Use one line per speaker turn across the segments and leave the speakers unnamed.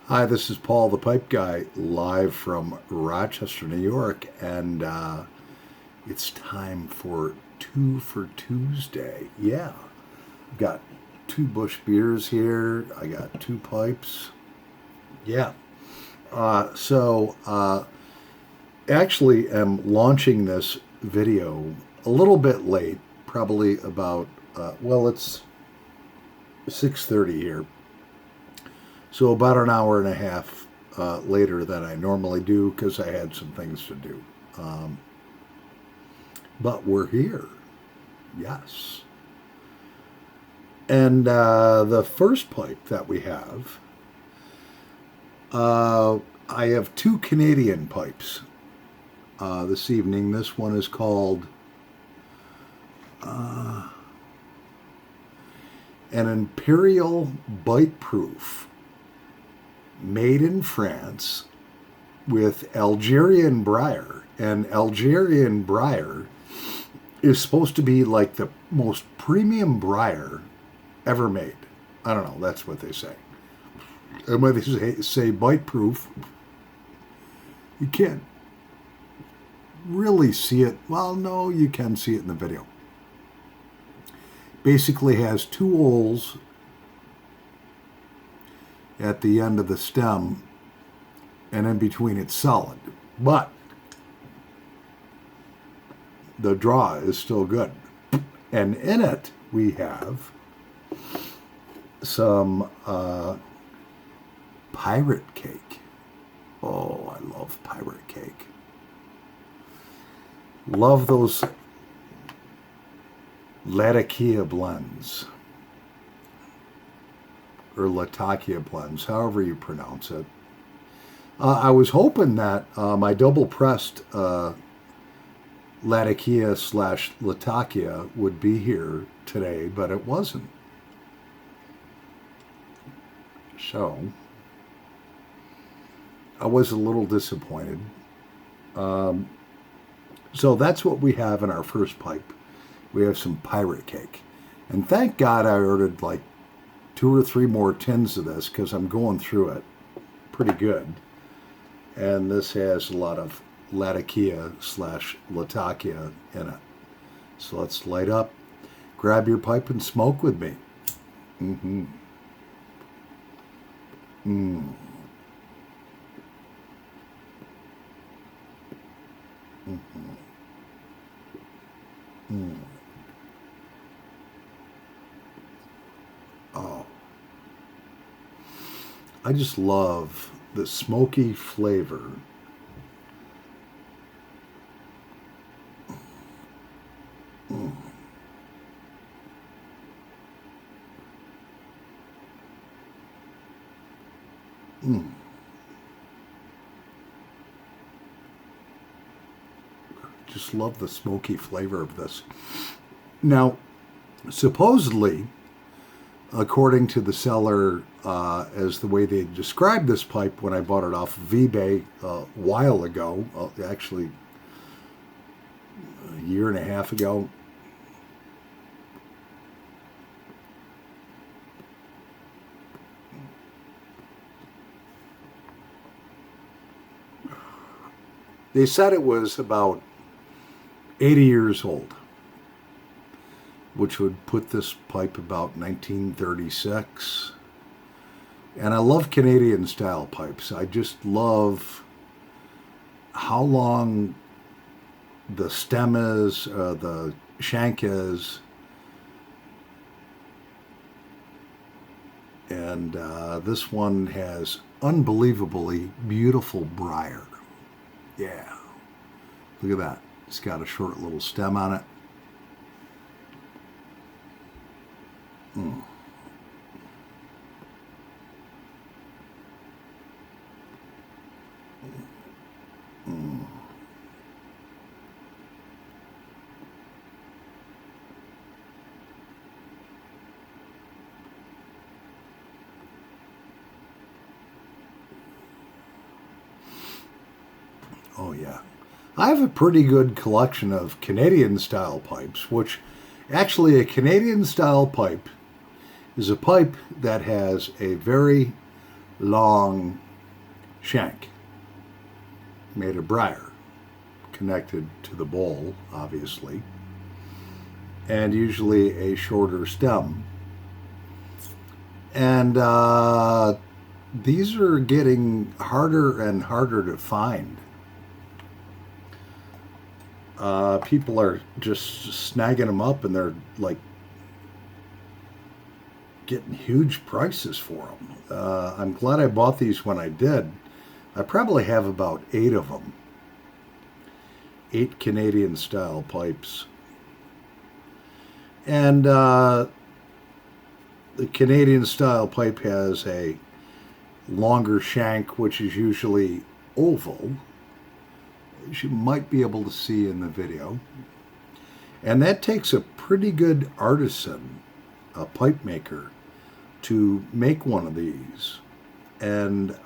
Hi, this is Paul the Pipe Guy, live from Rochester, New York, and it's time for Two for Tuesday. Yeah, I've got two Bush beers here. I got two pipes. Yeah. Actually, am launching this video a little bit late, probably about it's 6:30 here. So about an hour and a half later than I normally do because I had some things to do. Um, but we're here, yes. And the first pipe that we have, I have two Canadian pipes this evening. This one is called uh, an Imperial Biteproof, made in France with Algerian briar. And Algerian briar is supposed to be like the most premium briar ever made. I don't know, that's what they say. And when they say bite proof, you can't really see it. Well, no, you can see it in the video. Basically has two holes at the end of the stem, and in between it's solid. But the draw is still good. And in it, we have some pirate cake. Oh, I love pirate cake. Love those Latakia blends. Or Latakia blends, however you pronounce it. I was hoping that my double pressed Latakia / Latakia would be here today, but it wasn't. So I was a little disappointed. So that's what we have in our first pipe. We have some pirate cake. And thank God I ordered like 2 or 3 more tins of this because I'm going through it pretty good. And this has a lot of Latakia / Latakia in it. So let's light up, grab your pipe, and smoke with me. Mm-hmm. Mm. Mm-hmm. Mm. Oh, I just love the smoky flavor. Mm. Mm. Just love the smoky flavor of this. Now, supposedly, according to the seller, as the way they described this pipe when I bought it off of eBay a while ago, actually a year and a half ago, they said it was about 80 years old, which would put this pipe about 1936. And I love Canadian style pipes. I just love how long the stem is, the shank is. And this one has unbelievably beautiful briar. Yeah. Look at that. It's got a short little stem on it. Mm. Mm. Oh, yeah. I have a pretty good collection of Canadian style pipes, which actually a Canadian style pipe is a pipe that has a very long shank made of briar, connected to the bowl, obviously, and usually a shorter stem. And these are getting harder and harder to find. People are just snagging them up, and they're like getting huge prices for them. I'm glad I bought these when I did. I probably have about 8 of them. 8 Canadian style pipes. And the Canadian style pipe has a longer shank, which is usually oval, as you might be able to see in the video. And that takes a pretty good artisan, a pipe maker, to make one of these and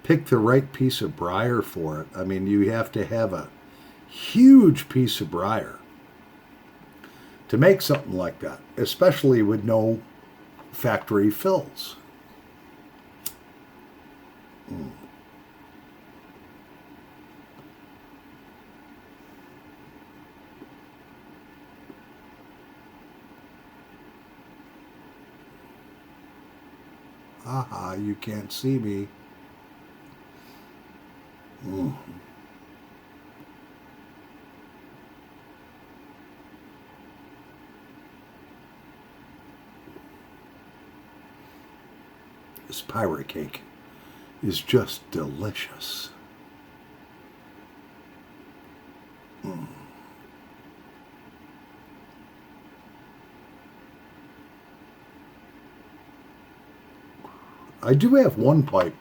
pick the right piece of briar for it. I mean, you have to have a huge piece of briar to make something like that, especially with no factory fills. Haha, you can't see me. This pirate cake is just delicious. I do have one pipe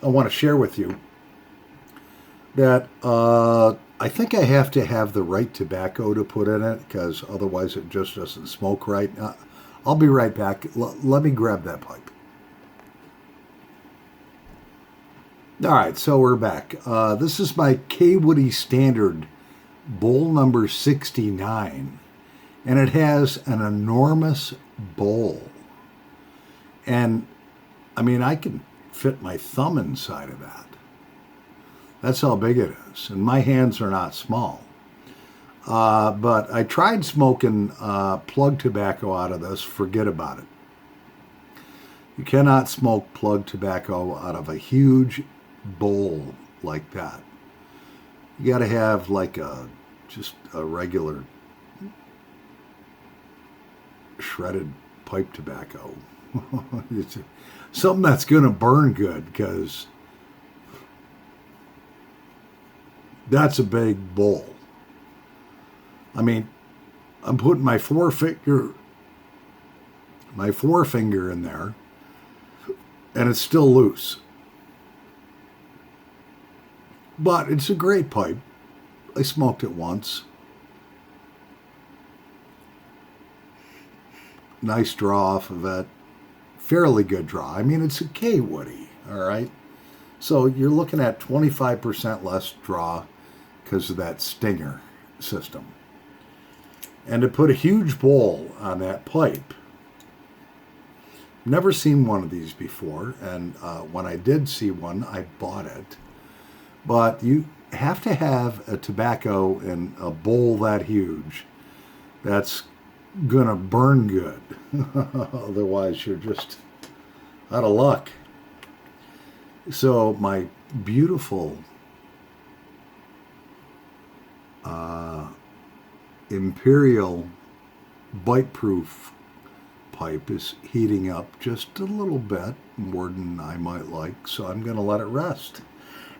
I want to share with you that I think I have to have the right tobacco to put in it, because otherwise it just doesn't smoke right. I'll be right back. Let me grab that pipe. All right, so we're back. This is my K Woody Standard bowl number 69, and it has an enormous bowl. And I mean, I can fit my thumb inside of that. That's how big it is. And my hands are not small. But I tried smoking plug tobacco out of this. Forget about it. You cannot smoke plug tobacco out of a huge bowl like that. You got to have like just a regular shredded pipe tobacco. It's something that's going to burn good, because that's a big bowl. I mean, I'm putting my forefinger in there, and it's still loose. But it's a great pipe. I smoked it once. Nice draw off of it. Fairly good draw. I mean, it's a K Woody, all right? So you're looking at 25% less draw because of that stinger system. And to put a huge bowl on that pipe, never seen one of these before, and when I did see one, I bought it. But you have to have a tobacco in a bowl that huge that's gonna burn good. Otherwise you're just out of luck. So my beautiful Imperial Biteproof pipe is heating up just a little bit more than I might like, so I'm going to let it rest.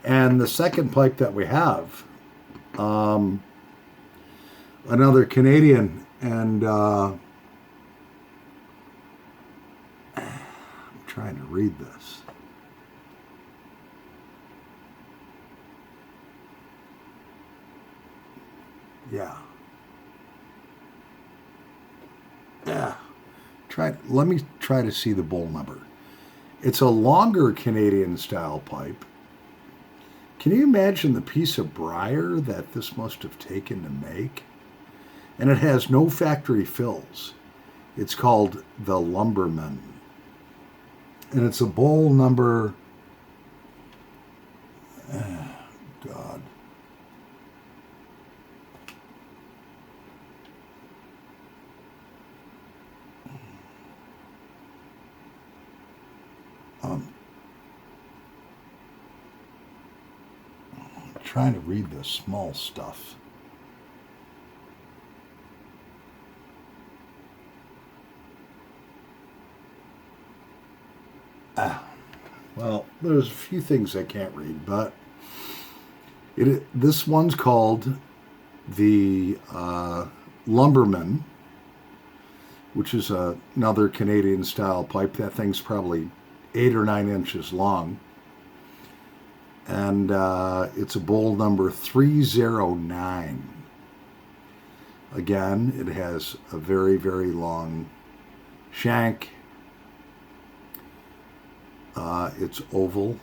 And the second pipe that we have, another Canadian, and I'm trying to read this. Yeah. Let me try to see the bowl number. It's a longer Canadian style pipe. Can you imagine the piece of briar that this must have taken to make? And it has no factory fills. It's called the Lumberman. And it's a bowl number, God, I'm trying to read the small stuff. Well, there's a few things I can't read, but this one's called the Lumberman, which is another Canadian style pipe. That thing's probably 8 or 9 inches long. And it's a bowl number 309. Again, it has a very, very long shank. It's oval.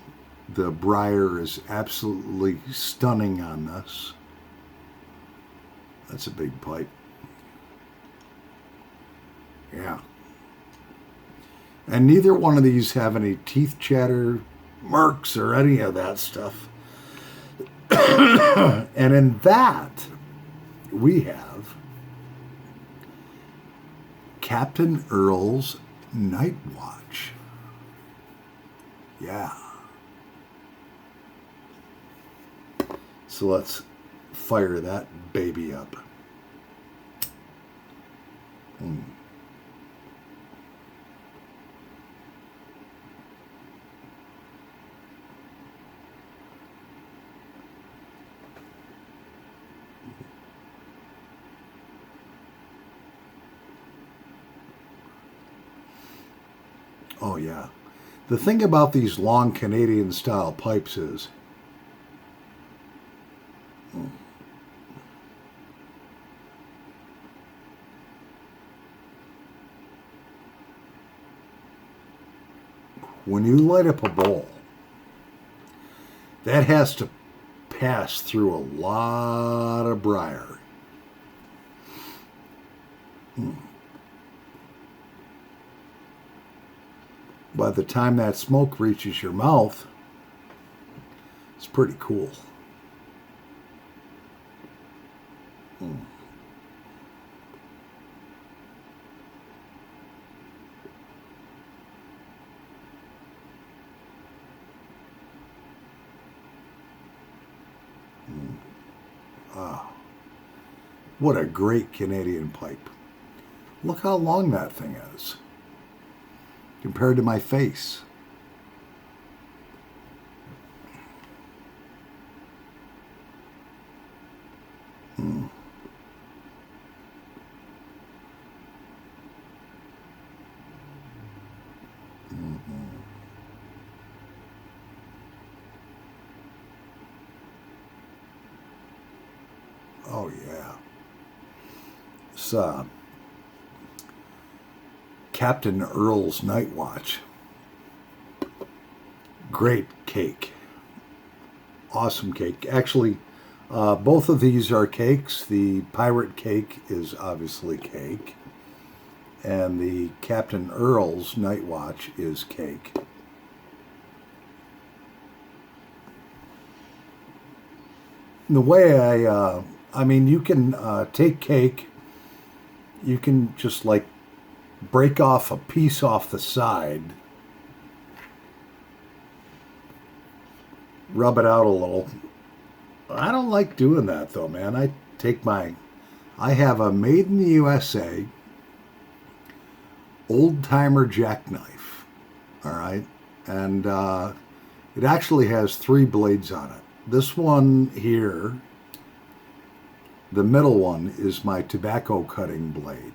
The briar is absolutely stunning on this. That's a big pipe. Yeah. And neither one of these have any teeth chatter marks or any of that stuff. And in that, we have Captain Earl's Night Watch. Yeah. So let's fire that baby up. Oh, yeah. The thing about these long Canadian style pipes is when you light up a bowl, that has to pass through a lot of briar. By the time that smoke reaches your mouth, it's pretty cool. What a great Canadian pipe. Look how long that thing is compared to my face. Oh, yeah. It's Captain Earl's Night Watch. Great cake. Awesome cake. Actually, both of these are cakes. The Pirate Cake is obviously cake. And the Captain Earl's Night Watch is cake. The way I mean, you can take cake, you can just like break off a piece off the side, rub it out a little. I don't like doing that though, man. I have a made in the USA old timer jackknife, all right? And it actually has 3 blades on it. This one here, the middle one, is my tobacco cutting blade.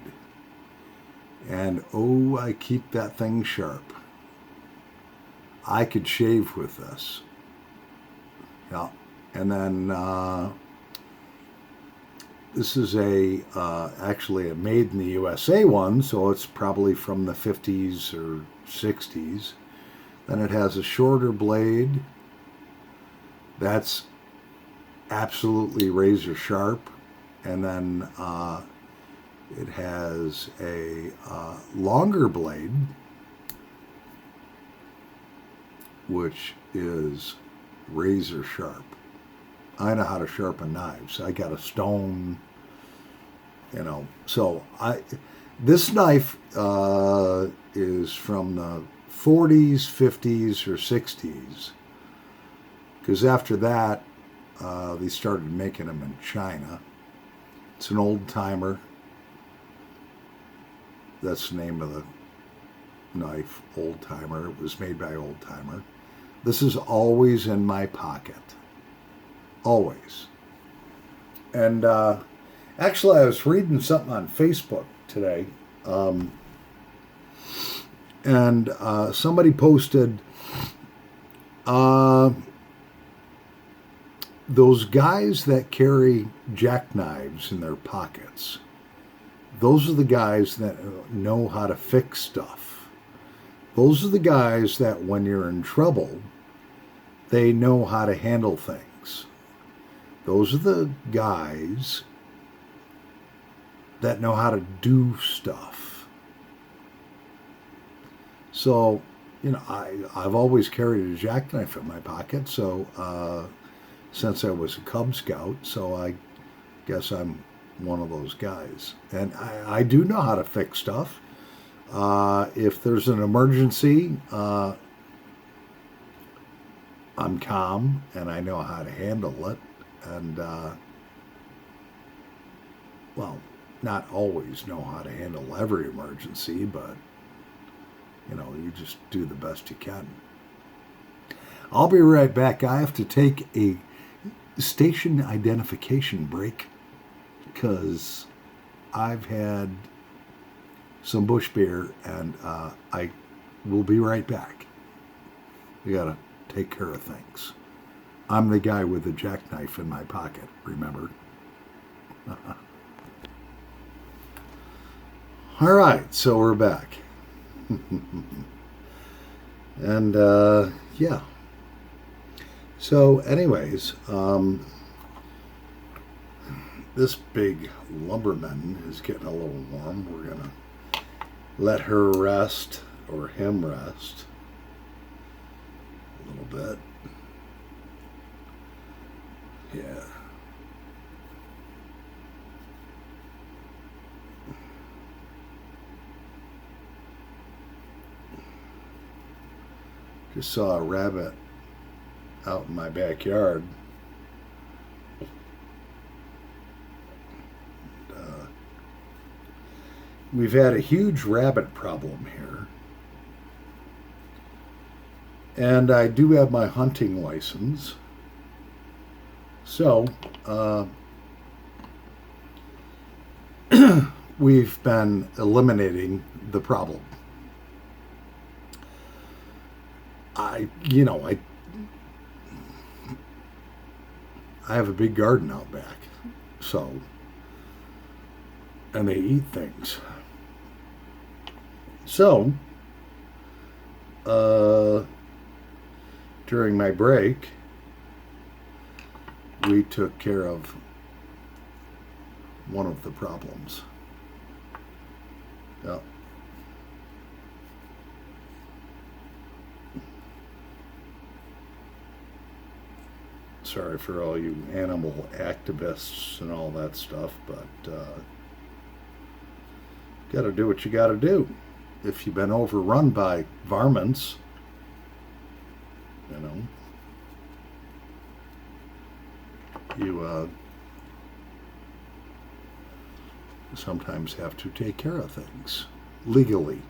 And oh, I keep that thing sharp. I could shave with this. Yeah. And then this is actually a made in the USA one, so it's probably from the 50s or 60s. Then it has a shorter blade. That's absolutely razor sharp. And then it has a longer blade. which is razor sharp. I know how to sharpen knives. I got a stone, So this knife is from the 40s, 50s, or 60s. Because after that, they started making them in China. It's an old timer. That's the name of the knife, Old Timer. It was made by Old Timer. This is always in my pocket. Always. And actually, I was reading something on Facebook today. And somebody posted those guys that carry jackknives in their pockets. Those are the guys that know how to fix stuff. Those are the guys that when you're in trouble, they know how to handle things. Those are the guys that know how to do stuff. So, I've always carried a jackknife in my pocket, so since I was a Cub Scout, so I guess I'm one of those guys. And I do know how to fix stuff. If there's an emergency, I'm calm and I know how to handle it. And, not always know how to handle every emergency, but, you just do the best you can. I'll be right back. I have to take a station identification break because I've had some bush beer, and I will be right back. We got to take care of things. I'm the guy with the jackknife in my pocket, remember? All right, so we're back. And, yeah. So, anyways, this big Lumberman is getting a little warm. We're going to let her rest, or him rest, a little bit. Yeah. Just saw a rabbit out in my backyard. We've had a huge rabbit problem here. And I do have my hunting license. So, we've been eliminating the problem. I have a big garden out back, so, and they eat things. So, during my break, we took care of one of the problems. Yeah. Sorry for all you animal activists and all that stuff, but got to do what you got to do. If you've been overrun by varmints, you sometimes have to take care of things legally.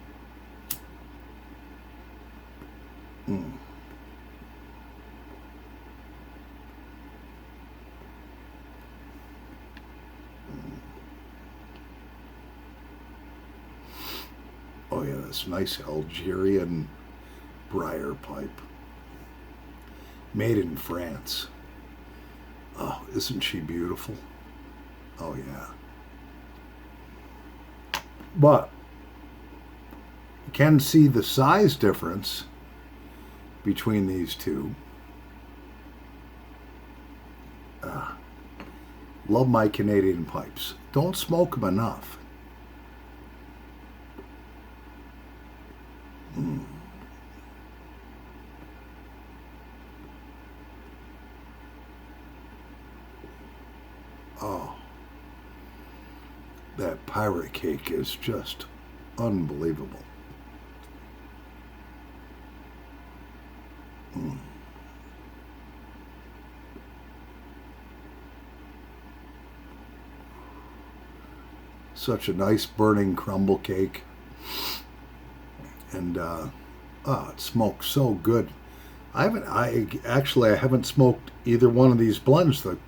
Oh yeah, this nice Algerian briar pipe. Made in France. Oh, isn't she beautiful? Oh yeah. But you can see the size difference between these two. Love my Canadian pipes. Don't smoke them enough. That pirate cake is just unbelievable. Mm. Such a nice burning crumble cake. And it smokes so good. I haven't smoked either one of these blends, the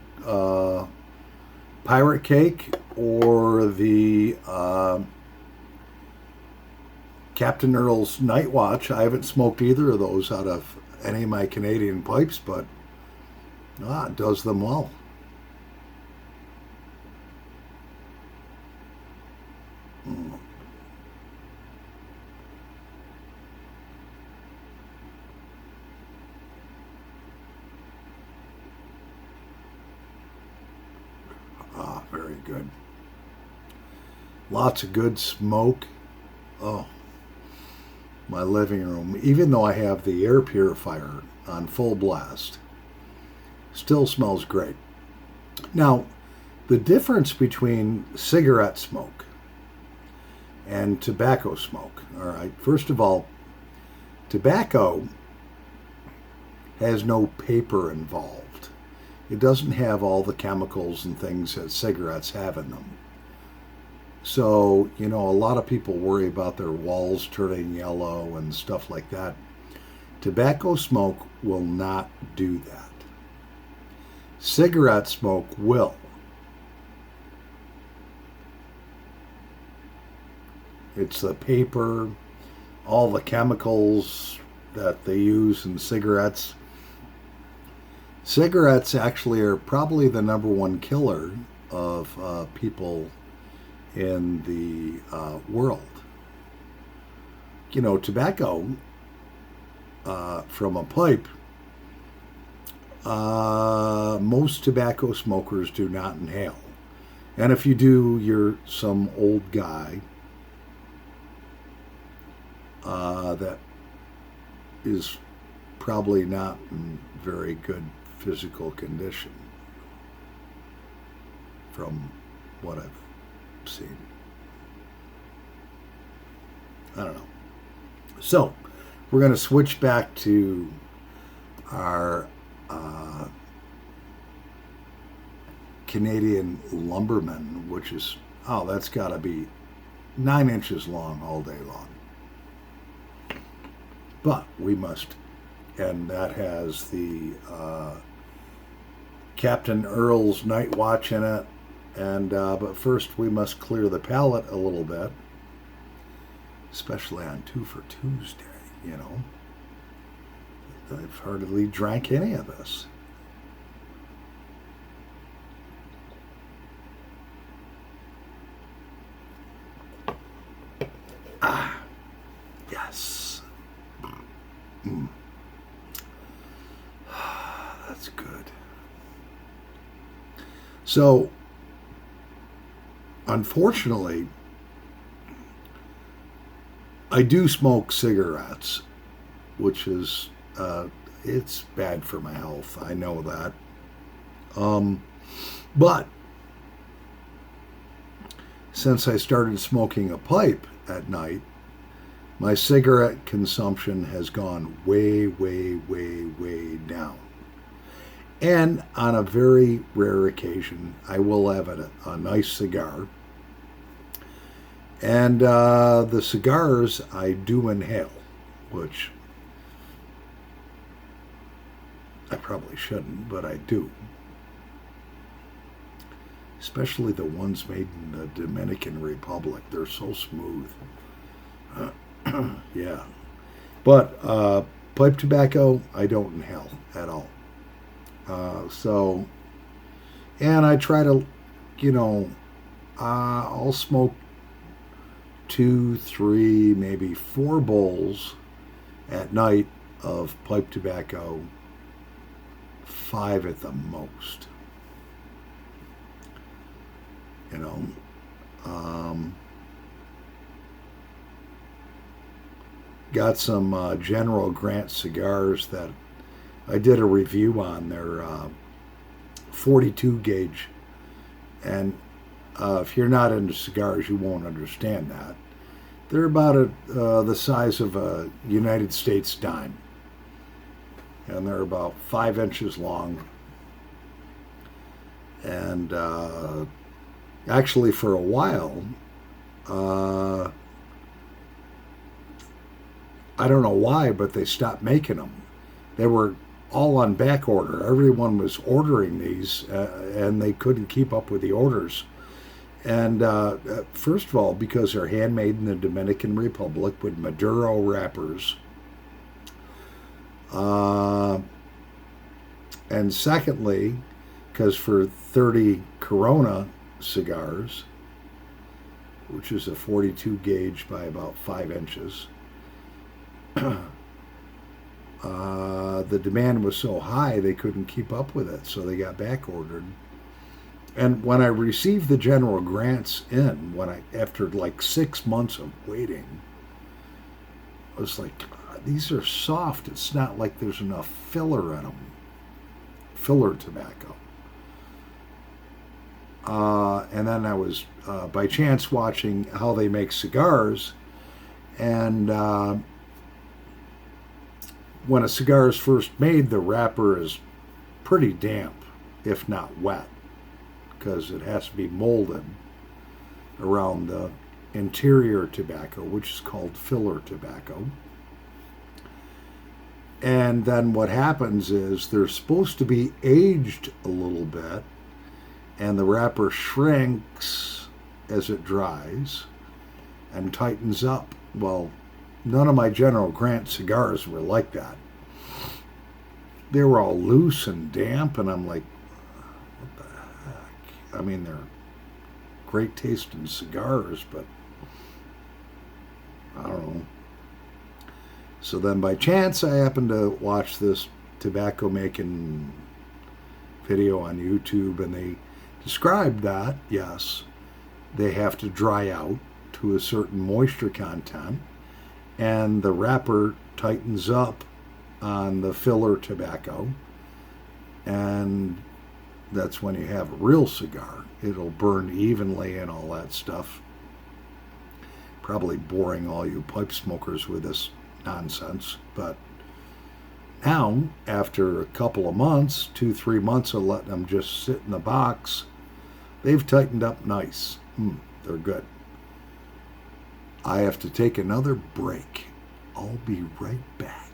pirate cake or the Captain Earl's Night Watch. I haven't smoked either of those out of any of my Canadian pipes, but it does them well. Mm. Very good. Lots of good smoke. Oh, my living room, even though I have the air purifier on full blast, still smells great. Now, the difference between cigarette smoke and tobacco smoke. All right, first of all, tobacco has no paper involved. It doesn't have all the chemicals and things that cigarettes have in them. So, a lot of people worry about their walls turning yellow and stuff like that. Tobacco smoke will not do that. Cigarette smoke will. It's the paper, all the chemicals that they use in cigarettes. Cigarettes actually are probably the number one killer of people in the world. Tobacco from a pipe, most tobacco smokers do not inhale. And if you do, you're some old guy that is probably not in very good physical condition from what I've seen. I don't know. So, we're going to switch back to our Canadian Lumberman, which is, that's got to be 9 inches long all day long. But we must, and that has the Captain Earl's Night Watch in it. And but first we must clear the palate a little bit, especially on Two for Tuesday. I've hardly drank any of this. Yes. That's good. So, unfortunately, I do smoke cigarettes, which is, it's bad for my health. I know that. But since I started smoking a pipe at night, my cigarette consumption has gone way, way, way, way down. And on a very rare occasion, I will have a nice cigar. And the cigars I do inhale, which I probably shouldn't, but I do. Especially the ones made in the Dominican Republic. They're so smooth. Yeah. But pipe tobacco, I don't inhale at all. And I try to, I'll smoke 2, 3, maybe 4 bowls at night of pipe tobacco, 5 at the most. Got some General Grant cigars that I did a review on. Their 42 gauge, and If you're not into cigars, you won't understand that. They're about the size of a United States dime, and they're about 5 inches long. And actually, for a while, I don't know why, but they stopped making them. They were all on back order. Everyone was ordering these, and they couldn't keep up with the orders. And first of all, because they're handmade in the Dominican Republic with Maduro wrappers. And secondly, because for 30 Corona cigars, which is a 42 gauge by about 5 inches, the demand was so high they couldn't keep up with it, so they got back ordered. And when I received the general grants in, after like 6 months of waiting, I was like, these are soft. It's not like there's enough filler in them, filler tobacco. And then I was by chance watching how they make cigars, and when a cigar is first made, the wrapper is pretty damp, if not wet, because it has to be molded around the interior tobacco, which is called filler tobacco. And then what happens is they're supposed to be aged a little bit, and the wrapper shrinks as it dries and tightens up. Well, none of my General Grant cigars were like that. They were all loose and damp, and I'm like, what the heck? I mean, they're great tasting cigars, but I don't know. So then by chance, I happened to watch this tobacco making video on YouTube, and they described that, yes, they have to dry out to a certain moisture content, and the wrapper tightens up on the filler tobacco, and that's when you have a real cigar. It'll burn evenly and all that stuff. Probably boring all you pipe smokers with this nonsense, but now, after a couple of months, 2-3 months of letting them just sit in the box, they've tightened up nice. They're good. I have to take another break. I'll be right back.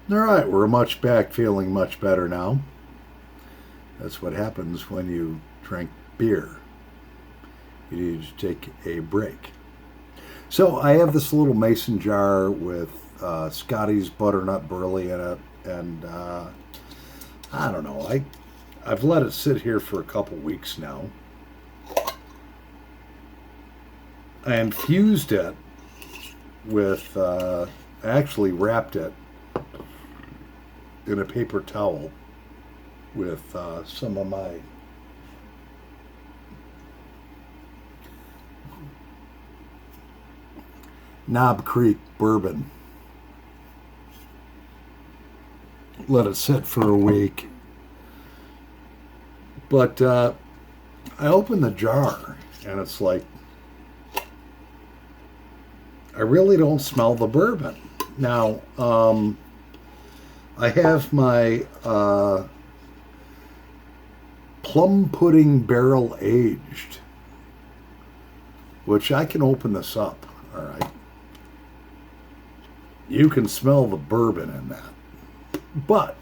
All right, we're much back, feeling much better now. That's what happens when you drink beer. You need to take a break. So I have this little mason jar with Scotty's butternut burley in it, and I don't know. I've let it sit here for a couple weeks now. I infused it with, actually wrapped it in a paper towel with some of my Knob Creek bourbon. Let it sit for a week. But I opened the jar, and it's like, I really don't smell the bourbon. Now, I have my plum pudding barrel aged, which I can open this up, all right? You can smell the bourbon in that. But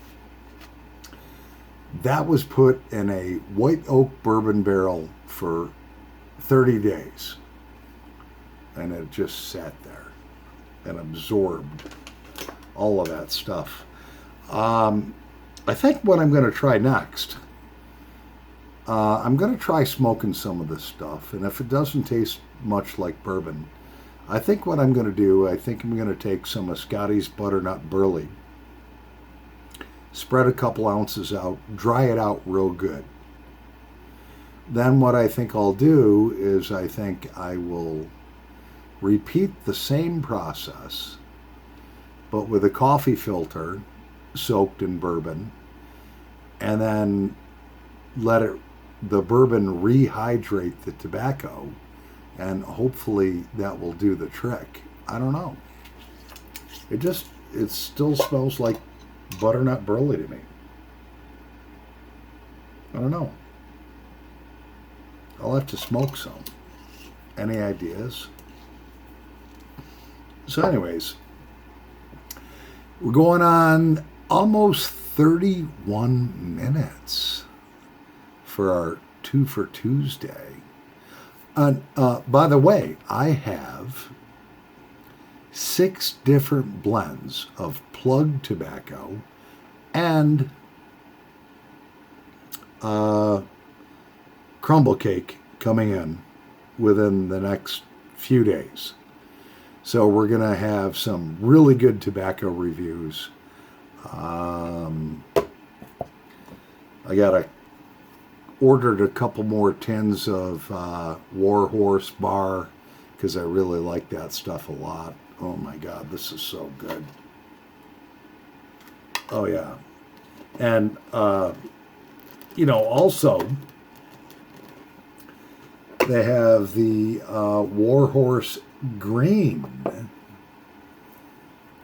that was put in a white oak bourbon barrel for 30 days. And it just sat there and absorbed all of that stuff. I think what I'm going to try next, I'm going to try smoking some of this stuff. And if it doesn't taste much like bourbon, I think what I'm going to do, I think I'm going to take some of Scotty's butternut burley, spread a couple ounces out, dry it out real good. Then what I think I'll do is I think I will repeat the same process, but with a coffee filter soaked in bourbon, and then the bourbon rehydrate the tobacco, and hopefully that will do the trick. I don't know. It still smells like butternut burley to me. I don't know. I'll have to smoke some. Any ideas? So anyways, we're going on almost 31 minutes for our 2 for Tuesday. And by the way, I have 6 different blends of plug tobacco and crumble cake coming in within the next few days. So we're going to have some really good tobacco reviews. I ordered a couple more tins of Warhorse Bar because I really like that stuff a lot. Oh my God, this is so good. Oh yeah. And, also they have the Warhorse Green.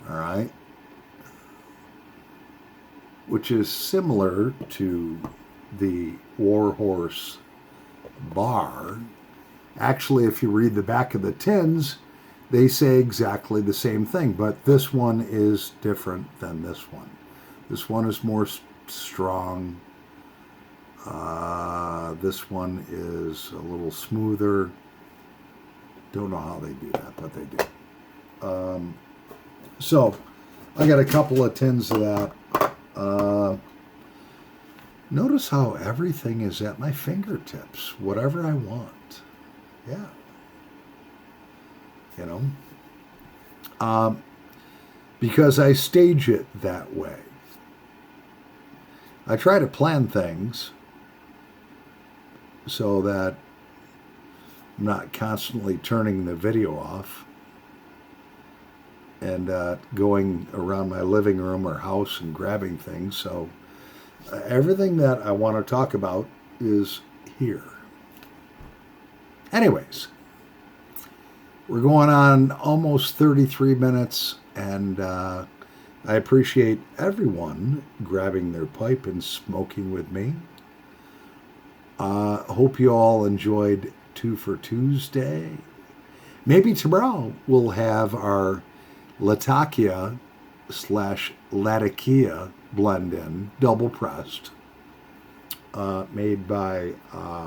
All right. Which is similar to the Warhorse Bar. Actually, if you read the back of the tins, they say exactly the same thing, but this one is different than this one. This one is more strong. This one is a little smoother. Don't know how they do that, but they do. So I got a couple of tins of that. Notice how everything is at my fingertips, whatever I want. Yeah. Because I stage it that way. I try to plan things so that I'm not constantly turning the video off and going around my living room or house and grabbing things. So everything that I want to talk about is here. Anyways, we're going on almost 33 minutes, and I appreciate everyone grabbing their pipe and smoking with me. Hope you all enjoyed 2 for Tuesday. Maybe tomorrow we'll have our Latakia / Latakia blend in, double pressed, made by